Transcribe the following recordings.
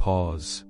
pause.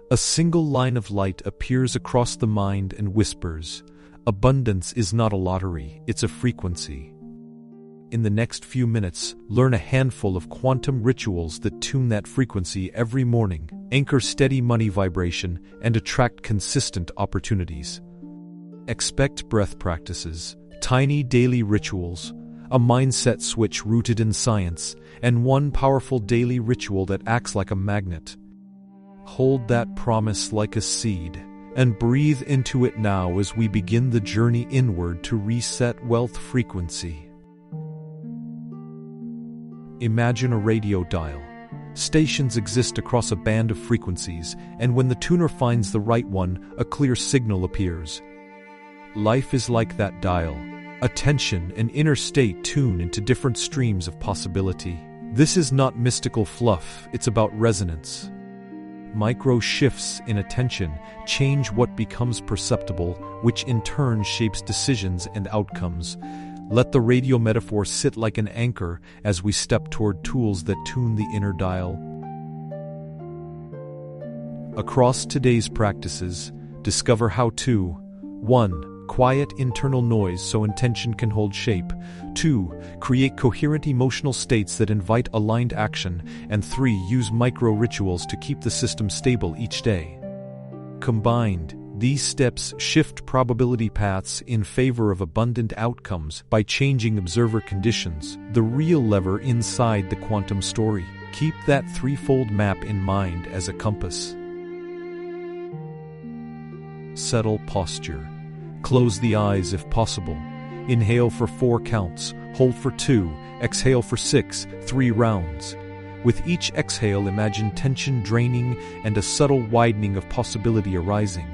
A single line of light appears across the mind and whispers, "Abundance is not a lottery, it's a frequency." In the next few minutes, learn a handful of quantum rituals that tune that frequency every morning, anchor steady money vibration, and attract consistent opportunities. Expect breath practices, tiny daily rituals, a mindset switch rooted in science, and one powerful daily ritual that acts like a magnet. Hold that promise like a seed, and breathe into it now as we begin the journey inward to reset wealth frequency. Imagine a radio dial. Stations exist across a band of frequencies, and when the tuner finds the right one, a clear signal appears. Life is like that dial. Attention and inner state tune into different streams of possibility. This is not mystical fluff, it's about resonance. Micro shifts in attention change what becomes perceptible, which in turn shapes decisions and outcomes. Let the radio metaphor sit like an anchor as we step toward tools that tune the inner dial. Across today's practices, discover how to 1. Quiet internal noise so intention can hold shape. 2. Create coherent emotional states that invite aligned action. And 3. Use micro-rituals to keep the system stable each day. Combined, these steps shift probability paths in favor of abundant outcomes by changing observer conditions, the real lever inside the quantum story. Keep that threefold map in mind as a compass. Settle posture. Close the eyes if possible. Inhale for 4 counts, hold for 2, exhale for 6, 3 rounds. With each exhale, imagine tension draining and a subtle widening of possibility arising.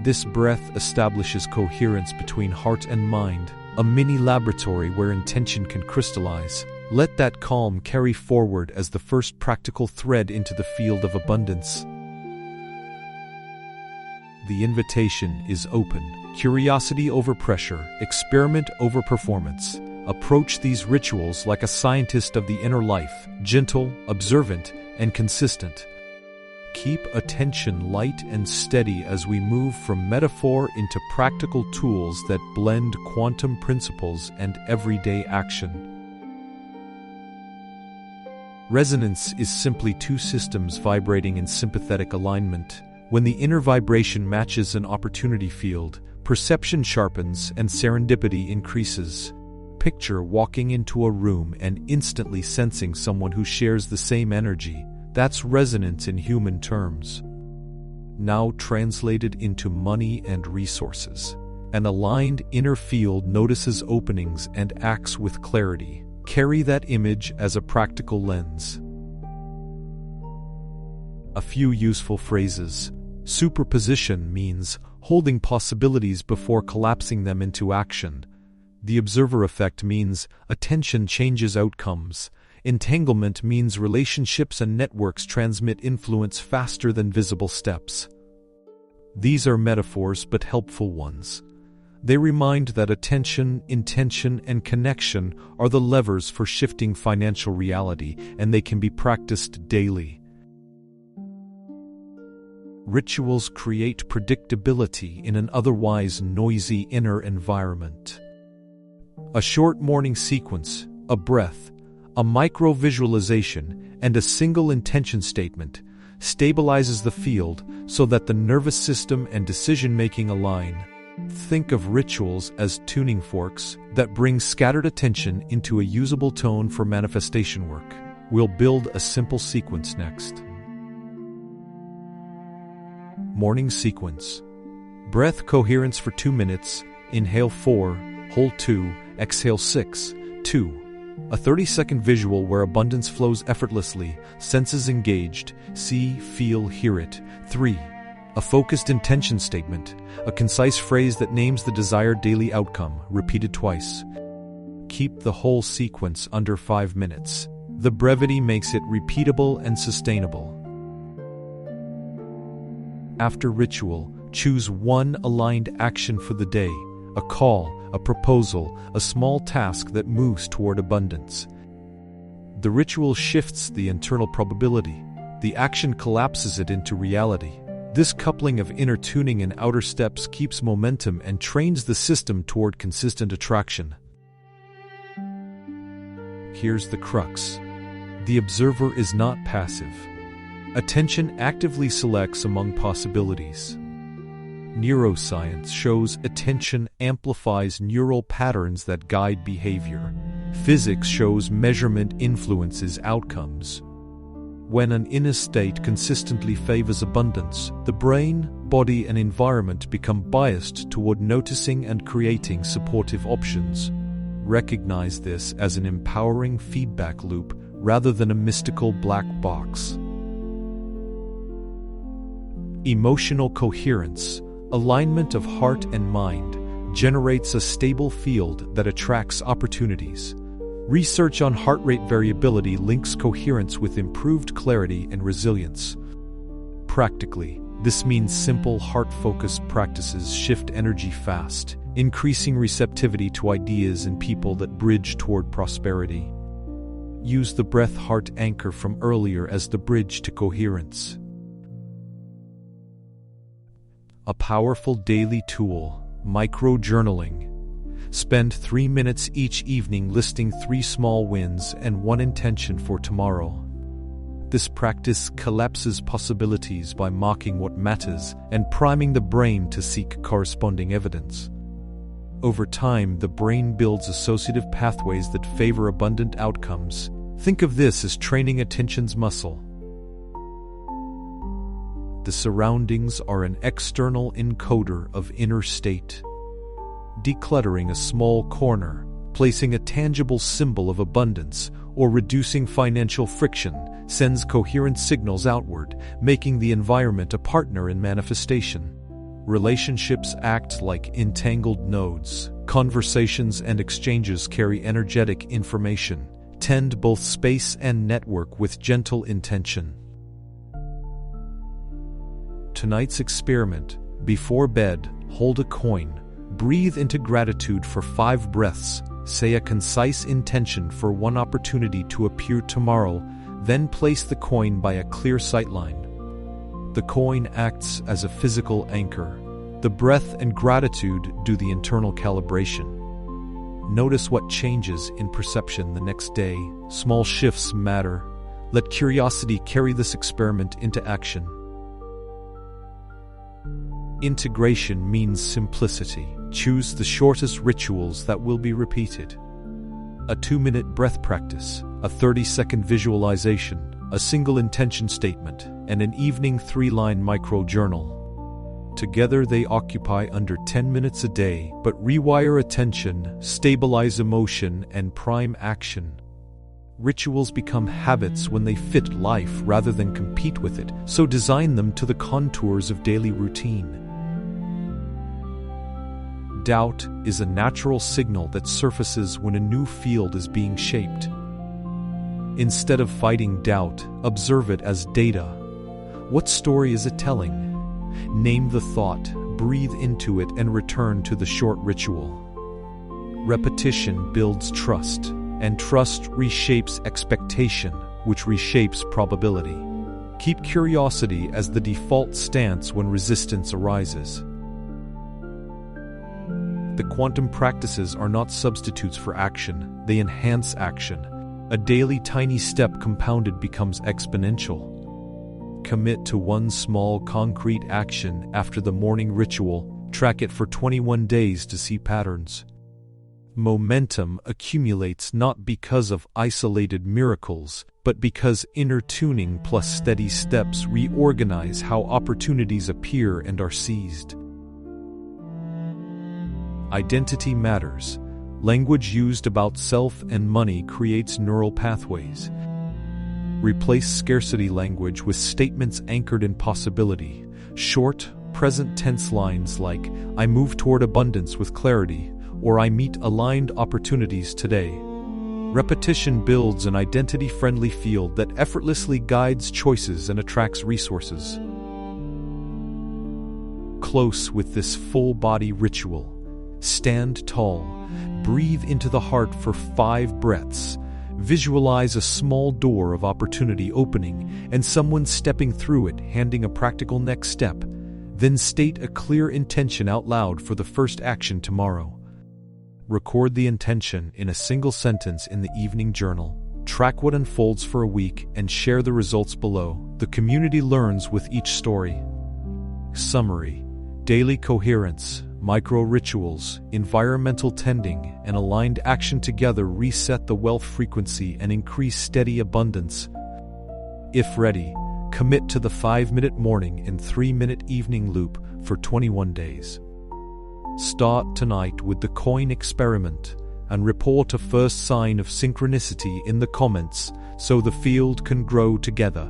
This breath establishes coherence between heart and mind, a mini laboratory where intention can crystallize. Let that calm carry forward as the first practical thread into the field of abundance. The invitation is open. Curiosity over pressure, experiment over performance. Approach these rituals like a scientist of the inner life, gentle, observant, and consistent. Keep attention light and steady as we move from metaphor into practical tools that blend quantum principles and everyday action. Resonance is simply two systems vibrating in sympathetic alignment. When the inner vibration matches an opportunity field, perception sharpens and serendipity increases. Picture walking into a room and instantly sensing someone who shares the same energy. That's resonance in human terms. Now translated into money and resources. An aligned inner field notices openings and acts with clarity. Carry that image as a practical lens. A few useful phrases. Superposition means holding possibilities before collapsing them into action. The observer effect means attention changes outcomes. Entanglement means relationships and networks transmit influence faster than visible steps. These are metaphors but helpful ones. They remind that attention, intention, and connection are the levers for shifting financial reality, and they can be practiced daily. Rituals create predictability in an otherwise noisy inner environment. A short morning sequence, a breath, a micro-visualization, and a single intention statement stabilizes the field so that the nervous system and decision-making align. Think of rituals as tuning forks that bring scattered attention into a usable tone for manifestation work. We'll build a simple sequence next. Morning sequence. Breath coherence for 2 minutes. Inhale 4, hold 2, exhale 6, 2. A 30-second visual where abundance flows effortlessly, senses engaged, see, feel, hear it. 3. A focused intention statement, a concise phrase that names the desired daily outcome, repeated twice. Keep the whole sequence under 5 minutes. The brevity makes it repeatable and sustainable. After ritual, choose one aligned action for the day, a call, a proposal, a small task that moves toward abundance. The ritual shifts the internal probability. The action collapses it into reality. This coupling of inner tuning and outer steps keeps momentum and trains the system toward consistent attraction. Here's the crux. The observer is not passive. Attention actively selects among possibilities. Neuroscience shows attention amplifies neural patterns that guide behavior. Physics shows measurement influences outcomes. When an inner state consistently favors abundance, the brain, body, and environment become biased toward noticing and creating supportive options. Recognize this as an empowering feedback loop rather than a mystical black box. Emotional coherence, alignment of heart and mind, generates a stable field that attracts opportunities. Research on heart rate variability links coherence with improved clarity and resilience. Practically, this means simple heart-focused practices shift energy fast, increasing receptivity to ideas and people that bridge toward prosperity. Use the breath-heart anchor from earlier as the bridge to coherence. A powerful daily tool, micro-journaling. Spend 3 minutes each evening listing 3 small wins and 1 intention for tomorrow. This practice collapses possibilities by marking what matters and priming the brain to seek corresponding evidence. Over time, the brain builds associative pathways that favor abundant outcomes. Think of this as training attention's muscle. The surroundings are an external encoder of inner state. Decluttering a small corner, placing a tangible symbol of abundance, or reducing financial friction sends coherent signals outward, making the environment a partner in manifestation. Relationships act like entangled nodes. Conversations and exchanges carry energetic information. Tend both space and network with gentle intention. Tonight's experiment: before bed, hold a coin. Breathe into gratitude for 5 breaths. Say a concise intention for 1 opportunity to appear tomorrow, then place the coin by a clear sightline. The coin acts as a physical anchor. The breath and gratitude do the internal calibration. Notice what changes in perception the next day. Small shifts matter. Let curiosity carry this experiment into action. Integration means simplicity. Choose the shortest rituals that will be repeated. A 2-minute breath practice, a 30-second visualization, a single intention statement, and an evening 3-line micro-journal. Together they occupy under 10 minutes a day, but rewire attention, stabilize emotion, and prime action. Rituals become habits when they fit life rather than compete with it, so design them to the contours of daily routine. Doubt is a natural signal that surfaces when a new field is being shaped. Instead of fighting doubt, observe it as data. What story is it telling? Name the thought, breathe into it, and return to the short ritual. Repetition builds trust, and trust reshapes expectation, which reshapes probability. Keep curiosity as the default stance when resistance arises. The quantum practices are not substitutes for action, they enhance action. A daily tiny step compounded becomes exponential. Commit to 1 small concrete action after the morning ritual, track it for 21 days to see patterns. Momentum accumulates not because of isolated miracles, but because inner tuning plus steady steps reorganize how opportunities appear and are seized. Identity matters. Language used about self and money creates neural pathways. Replace scarcity language with statements anchored in possibility. Short, present tense lines like, "I move toward abundance with clarity," or "I meet aligned opportunities today." Repetition builds an identity-friendly field that effortlessly guides choices and attracts resources. Close with this full-body ritual. Stand tall. Breathe into the heart for 5 breaths. Visualize a small door of opportunity opening and someone stepping through it, handing a practical next step. Then state a clear intention out loud for the first action tomorrow. Record the intention in a single sentence in the evening journal. Track what unfolds for a week and share the results below. The community learns with each story. Summary: daily coherence, micro-rituals, environmental tending, and aligned action together reset the wealth frequency and increase steady abundance. If ready, commit to the 5-minute morning and 3-minute evening loop for 21 days. Start tonight with the coin experiment and report a first sign of synchronicity in the comments so the field can grow together.